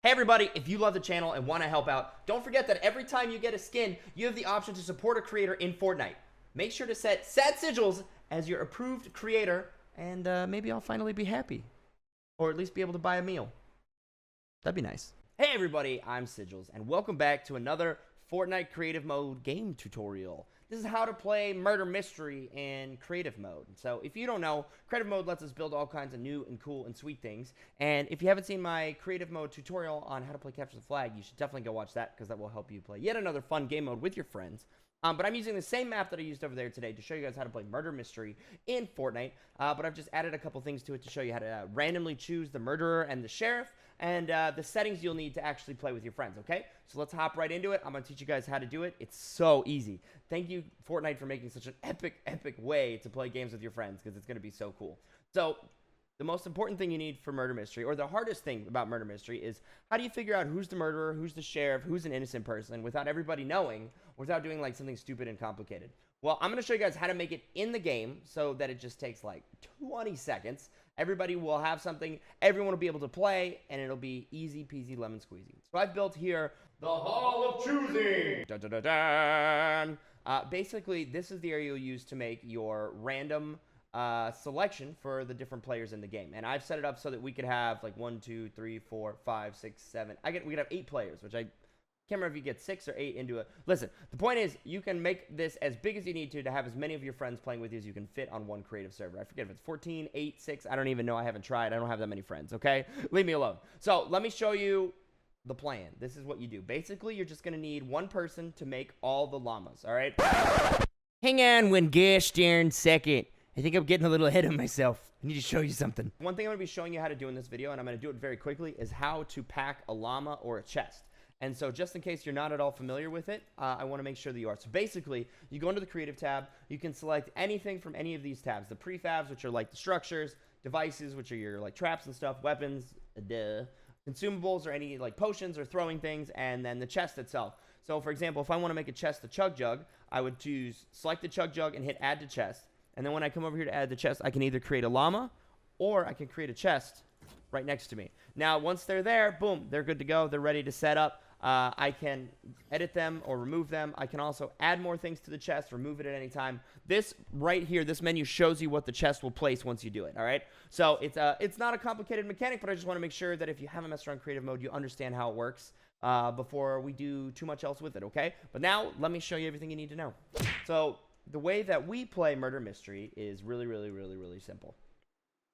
Hey everybody, if you love the channel and want to help out, don't forget that every time you get a skin, you have the option to support a creator in Fortnite. Make sure to set SadSigils as your approved creator, and maybe I'll finally be happy. Or at least be able to buy a meal. That'd be nice. Hey everybody, I'm Sigils, and welcome back to another Fortnite Creative Mode game tutorial. This is how to play Murder Mystery in Creative Mode. So if you don't know, Creative Mode lets us build all kinds of new and cool and sweet things. And if you haven't seen my Creative Mode tutorial on how to play Capture the Flag, you should definitely go watch that, because that will help you play yet another fun game mode with your friends. But I'm using the same map that I used over there today to show you guys how to play Murder Mystery in Fortnite. But I've just added a couple things to it to show you how to randomly choose the murderer and the sheriff, and the settings you'll need to actually play with your friends, okay? So let's hop right into it. I'm going to teach you guys how to do it. It's so easy. Thank you, Fortnite, for making such an epic way to play games with your friends, because it's going to be so cool. So the most important thing you need for Murder Mystery, or the hardest thing about Murder Mystery, is how do you figure out who's the murderer, who's the sheriff, who's an innocent person, without everybody knowing, without doing like something stupid and complicated. Well, I'm going to show you guys how to make it in the game so that it just takes like 20 seconds. Everybody will have something, everyone will be able to play, and it'll be easy peasy lemon squeezy. So I've built here the Hall of Choosing. Dun, dun, dun, dun. Basically, this is the area you'll use to make your random selection for the different players in the game. And I've set it up so that we could have like 1, 2, 3, 4, 5, 6, 7. We could have 8 players, which I can't remember if you get 6 or 8 into it. Listen, the point is you can make this as big as you need to have as many of your friends playing with you as you can fit on one creative server. I forget if it's 14, 8, 6. I don't even know. I haven't tried. I don't have that many friends, okay? Leave me alone. So let me show you the plan. This is what you do. Basically, you're just going to need one person to make all the llamas, all right? Hang on one gosh darn second. I think I'm getting a little ahead of myself. I need to show you something. One thing I'm going to be showing you how to do in this video, and I'm going to do it very quickly, is how to pack a llama or a chest. And so just in case you're not at all familiar with it, I want to make sure that you are. So basically, you go into the Creative tab. You can select anything from any of these tabs. The prefabs, which are like the structures, devices, which are your like traps and stuff, weapons, consumables, or any like potions or throwing things, and then the chest itself. So for example, if I want to make a chest a chug jug, I would select the chug jug and hit add to chest. And then when I come over here to add the chest, I can either create a llama or I can create a chest right next to me. Now, once they're there, boom, they're good to go. They're ready to set up. I can edit them or remove them. I can also add more things to the chest, remove it at any time. This right here, this menu shows you what the chest will place once you do it, all right? So it's not a complicated mechanic, but I just want to make sure that if you haven't messed around creative mode, you understand how it works before we do too much else with it, okay? But now, let me show you everything you need to know. So the way that we play Murder Mystery is really simple.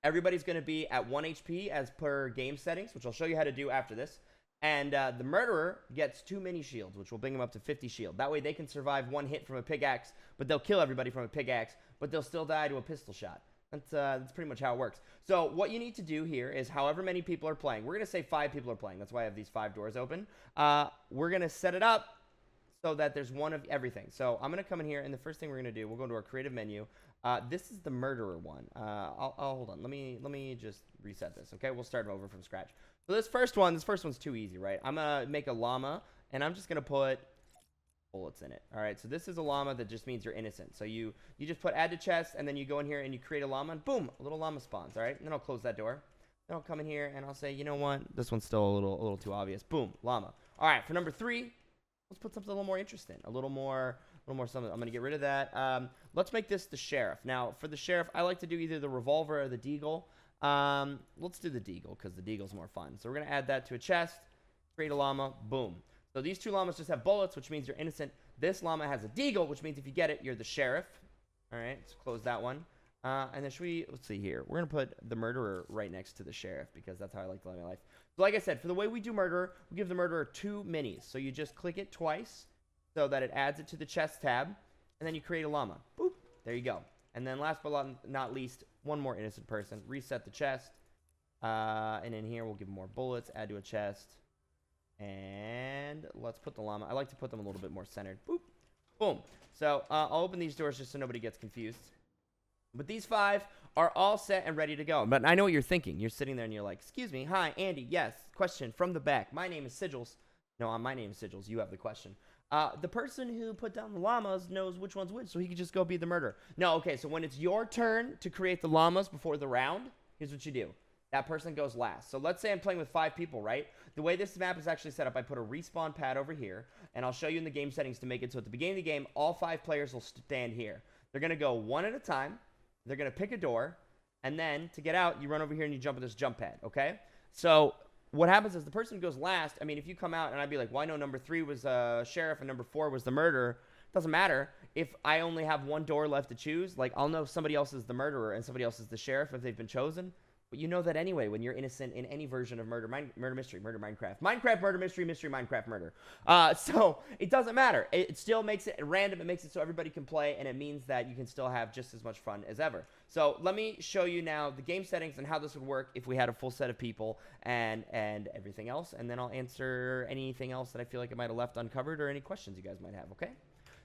Everybody's going to be at 1 HP as per game settings, which I'll show you how to do after this. And the murderer gets 2 mini shields, which will bring them up to 50 shield. That way they can survive 1 hit from a pickaxe, but they'll kill everybody from a pickaxe, but they'll still die to a pistol shot. That's pretty much how it works. So what you need to do here is however many people are playing. We're going to say 5 people are playing. That's why I have these 5 doors open. We're going to set it up so that there's one of everything. So I'm going to come in here, and the first thing we're going to do, we'll go into our creative menu. This is the murderer one. I'll hold on. Let me just reset this, okay? We'll start over from scratch. So this first one's too easy, right? I'm going to make a llama, and I'm just going to put bullets in it. All right, so this is a llama that just means you're innocent. So you just put add to chest, and then you go in here and you create a llama, and boom, a little llama spawns, all right? And then I'll close that door. Then I'll come in here, and I'll say, you know what? This one's still a little too obvious. Boom, llama. All right, for number 3, let's put something a little more interesting, a little more something. I'm going to get rid of that. Let's make this the sheriff. Now, for the sheriff, I like to do either the revolver or the deagle. Let's do the deagle, because the deagle's more fun. So we're going to add that to a chest, create a llama, boom. So these 2 llamas just have bullets, which means you're innocent. This llama has a deagle, which means if you get it, you're the sheriff. All right, let's close that one. And then let's see here. We're going to put the murderer right next to the sheriff, because that's how I like to live my life. So like I said, for the way we do murderer, we give the murderer 2 minis. So you just click it twice so that it adds it to the chest tab, and then you create a llama. Boop, there you go. And then last but not least, one more innocent person. Reset the chest. And in here, we'll give more bullets, add to a chest. And let's put the llama. I like to put them a little bit more centered. Boop, boom. So I'll open these doors just so nobody gets confused. But these 5 are all set and ready to go. But I know what you're thinking. You're sitting there and you're like, excuse me. Hi, Andy. Yes. Question from the back. My name is Sigils. No, my name is Sigils. You have the question. The person who put down the llamas knows which one's which, so he could just go be the murderer. No, okay, so when it's your turn to create the llamas before the round, here's what you do. that person goes last. So let's say I'm playing with 5 people, right? The way this map is actually set up, I put a respawn pad over here, and I'll show you in the game settings to make it so at the beginning of the game, all 5 players will stand here. They're going to go one at a time. They're going to pick a door, and then to get out, you run over here and you jump at this jump pad, okay? So what happens is the person who goes last, I mean, if you come out and I'd be like, well, I know number 3 was sheriff and number 4 was the murderer. Doesn't matter. If I only have one door left to choose, like, I'll know somebody else is the murderer and somebody else is the sheriff if they've been chosen. But you know that anyway when you're innocent in any version of murder mystery, murder Minecraft. Minecraft murder mystery, mystery Minecraft murder. So it doesn't matter. It still makes it random. It makes it so everybody can play, and it means that you can still have just as much fun as ever. So let me show you now the game settings and how this would work if we had a full set of people and everything else. And then I'll answer anything else that I feel like I might have left uncovered or any questions you guys might have, okay?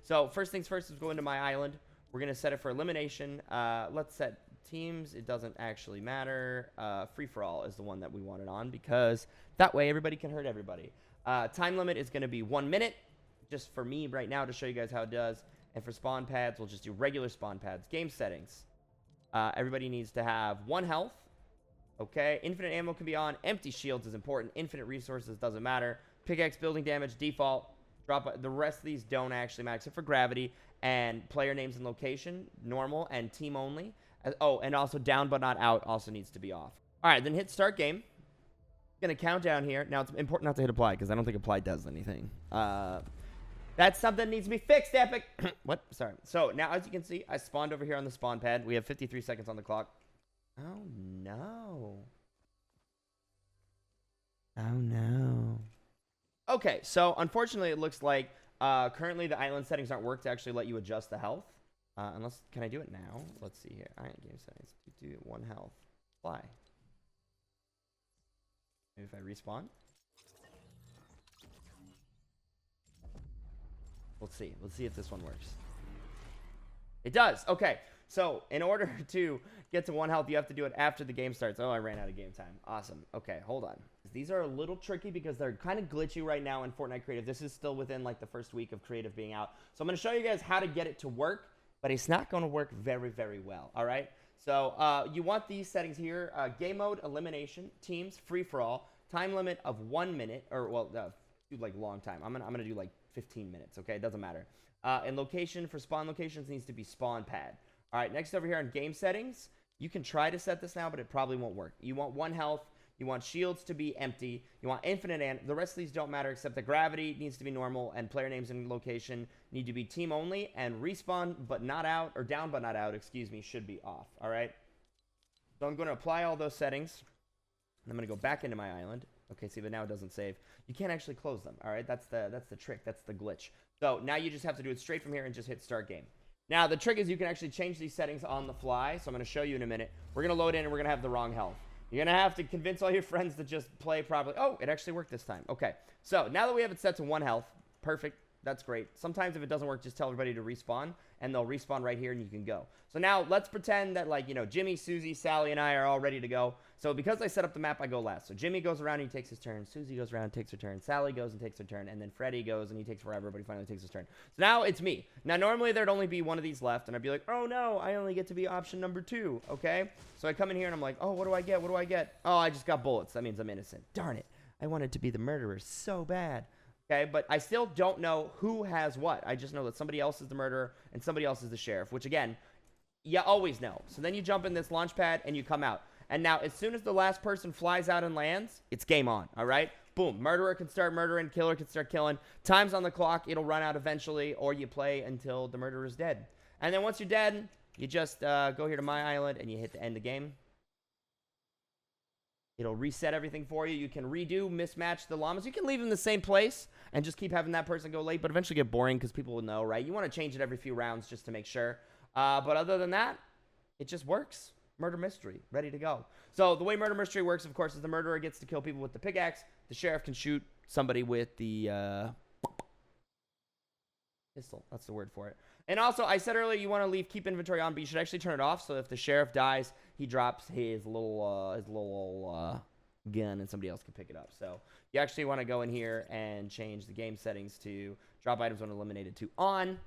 So first things first is go into my island. We're going to set it for elimination. Let's set teams. It doesn't actually matter. Free-for-all is the one that we want it on because that way everybody can hurt everybody. Time limit is going to be 1 minute just for me right now to show you guys how it does. And for spawn pads, we'll just do regular spawn pads. Game settings. Everybody needs to have 1 health. Okay. Infinite ammo can be on. Empty shields is important. Infinite resources doesn't matter. Pickaxe building damage, default. Drop. The rest of these don't actually matter except for gravity. And player names and location, normal, and team only. Oh, and also down but not out also needs to be off. All right, then hit start game. Going to count down here. Now, it's important not to hit apply because I don't think apply does anything. That's something that needs to be fixed, Epic. What? Sorry. So, now, as you can see, I spawned over here on the spawn pad. We have 53 seconds on the clock. Oh, no. Oh, no. Okay, so, unfortunately, it looks like currently the island settings aren't worked to actually let you adjust the health. Unless, can I do it now? Let's see here. All right, game settings. Do 1 health. Fly. Maybe if I respawn. Let's see. Let's see if this one works. It does. Okay. So, in order to get to 1 health, you have to do it after the game starts. Oh, I ran out of game time. Awesome. Okay, hold on. These are a little tricky because they're kind of glitchy right now in Fortnite Creative. This is still within, like, the first week of Creative being out. So, I'm going to show you guys how to get it to work. But it's not going to work very, very well, all right? So you want these settings here. Game mode, elimination, teams, free-for-all, time limit of 1 minute, or, well, do, like, long time. I'm gonna do, like, 15 minutes, okay? It doesn't matter. And location for spawn locations needs to be spawn pad. All right, next over here on game settings, you can try to set this now, but it probably won't work. You want 1 health. You want shields to be empty. You want infinite, and the rest of these don't matter except the gravity needs to be normal, and player names and location need to be team only, and respawn but not out, or down but not out, excuse me, should be off. All right. So I'm going to apply all those settings. And I'm going to go back into my island. Okay, see, but now it doesn't save. You can't actually close them. All right, that's the trick. That's the glitch. So now you just have to do it straight from here and just hit start game. Now the trick is you can actually change these settings on the fly. So I'm going to show you in a minute. We're going to load in and we're going to have the wrong health. You're going to have to convince all your friends to just play properly. Oh, it actually worked this time. Okay. So now that we have it set to 1 health, perfect. That's great. Sometimes if it doesn't work, just tell everybody to respawn, and they'll respawn right here, and you can go. So now let's pretend that, like, you know, Jimmy, Susie, Sally, and I are all ready to go. So because I set up the map, I go last. So Jimmy goes around and he takes his turn. Susie goes around and takes her turn. Sally goes and takes her turn. And then Freddy goes and he takes forever, but he finally takes his turn. So now it's me. Now, normally there'd only be one of these left, and I'd be like, oh, no, I only get to be option number 2, okay? So I come in here, and I'm like, oh, what do I get? What do I get? Oh, I just got bullets. That means I'm innocent. Darn it. I wanted to be the murderer so bad. Okay, but I still don't know who has what. I just know that somebody else is the murderer and somebody else is the sheriff, which, again, you always know. So then you jump in this launch pad and you come out. And now, as soon as the last person flies out and lands, it's game on, all right? Boom. Murderer can start murdering. Killer can start killing. Time's on the clock. It'll run out eventually, or you play until the murderer is dead. And then once you're dead, you just go here to my island and you hit the end the game. It'll reset everything for you. You can redo, mismatch the llamas. You can leave them in the same place and just keep having that person go late, but eventually get boring because people will know, right? You want to change it every few rounds just to make sure. But other than that, it just works. Murder mystery, ready to go. So the way murder mystery works, of course, is the murderer gets to kill people with the pickaxe. The sheriff can shoot somebody with the pistol. That's the word for it. And also, I said earlier you want to keep inventory on, but you should actually turn it off. So if the sheriff dies, he drops his little gun, and somebody else can pick it up. So you actually want to go in here and change the game settings to drop items when eliminated to on.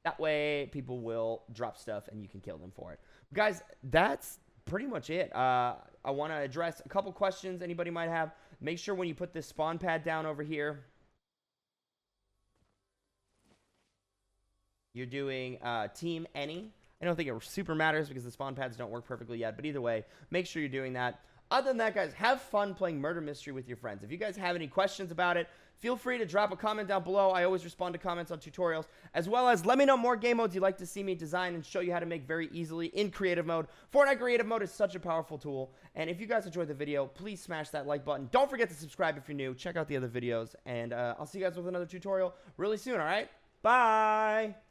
That way, people will drop stuff, and you can kill them for it. Guys, that's pretty much it. I want to address a couple questions anybody might have. Make sure when you put this spawn pad down over here, you're doing team any. I don't think it super matters because the spawn pads don't work perfectly yet, but either way, make sure you're doing that. Other than that, guys, have fun playing Murder Mystery with your friends. If you guys have any questions about it, feel free to drop a comment down below. I always respond to comments on tutorials, as well as let me know more game modes you'd like to see me design and show you how to make very easily in creative mode. Fortnite Creative Mode is such a powerful tool, and if you guys enjoyed the video, please smash that like button. Don't forget to subscribe if you're new. Check out the other videos, and I'll see you guys with another tutorial really soon, all right? Bye!